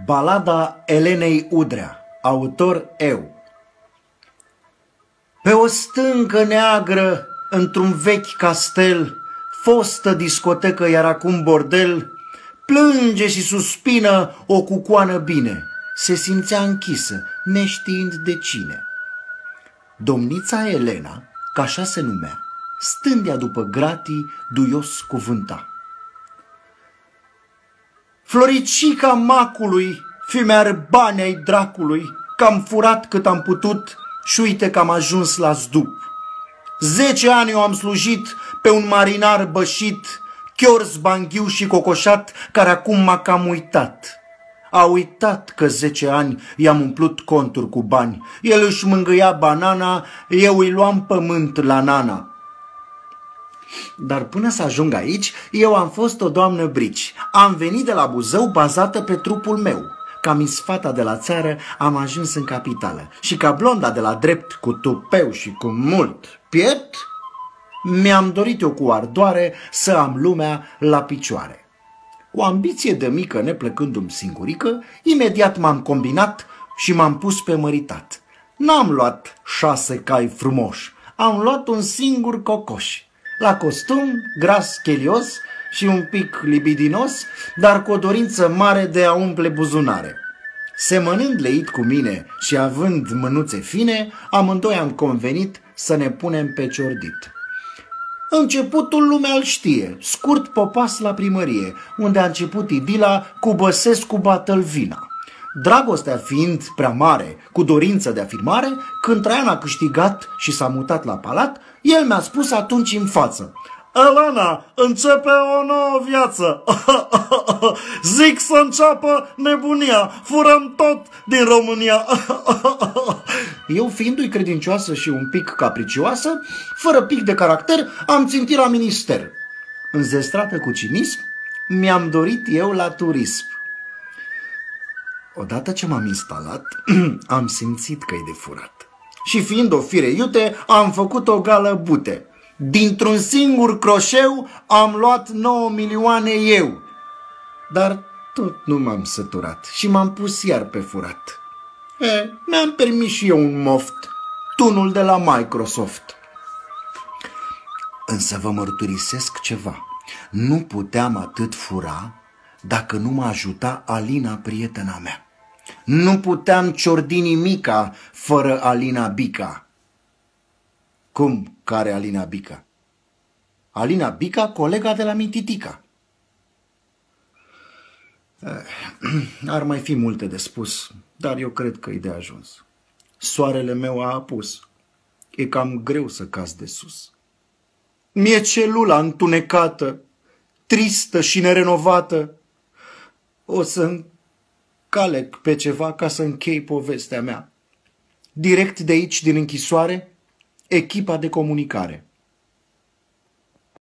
Balada Elenei Udrea, autor eu. Pe o stâncă neagră, într-un vechi castel, fostă discotecă, iar acum bordel, plânge și suspină o cucoană bine, se simțea închisă, neștiind de cine. Domnița Elena, că așa se numea, stândea după gratii, duios cuvânta: Floricica macului, fii-mi bani ai dracului, că am furat cât am putut și uite că am ajuns la zdup. 10 ani eu am slujit pe un marinar bășit, chiors, banghiu și cocoșat, care acum m-a cam uitat. A uitat că 10 ani i-am umplut conturi cu bani. El își mângâia banana, eu îi luam pământ la nana. Dar până să ajung aici, eu am fost o doamnă brici. Am venit de la Buzău bazată pe trupul meu. Ca misfata de la țară am ajuns în capitală. Și ca blonda de la drept, cu tupeu și cu mult piept, mi-am dorit eu cu ardoare să am lumea la picioare. O ambiție de mică, neplăcându-mi singurică, imediat m-am combinat și m-am pus pe măritat. N-am luat 6 cai frumoși, am luat un singur cocoș. La costum, gras, chelios și un pic libidinos, dar cu o dorință mare de a umple buzunare. Semănând leit cu mine și având mânuțe fine, amândoi am convenit să ne punem pe ciordit. Începutul lumea îl știe, scurt popas la primărie, unde a început idila cu Băsescu Bătălvina. Dragostea fiind prea mare, cu dorință de afirmare, când Traian a câștigat și s-a mutat la palat, el mi-a spus atunci în față: Elena, începe o nouă viață. Zic să înceapă nebunia, furăm tot din România. Eu, fiindu-i credincioasă și un pic capricioasă, fără pic de caracter, am țintit la minister. Înzestrată cu cinism, mi-am dorit eu la turism. Odată ce m-am instalat, am simțit că e de furat. Și fiind o fire iute, am făcut o gală bute. Dintr-un singur croșeu am luat 9 milioane eu. Dar tot nu m-am săturat și m-am pus iar pe furat. Mi-am permis și eu un moft, tunul de la Microsoft. Însă vă mărturisesc ceva. Nu puteam atât fura dacă nu mă ajuta Alina, prietena mea. Nu puteam ciordi nimica fără Alina Bica. Cum care Alina Bica? Alina Bica, colega de la Mintitica. Ar mai fi multe de spus, dar eu cred că e de ajuns. Soarele meu a apus. E cam greu să caz de sus. Mie celula întunecată, tristă și nerenovată. O să încalec pe ceva ca să închei povestea mea. Direct de aici, din închisoare, echipa de comunicare.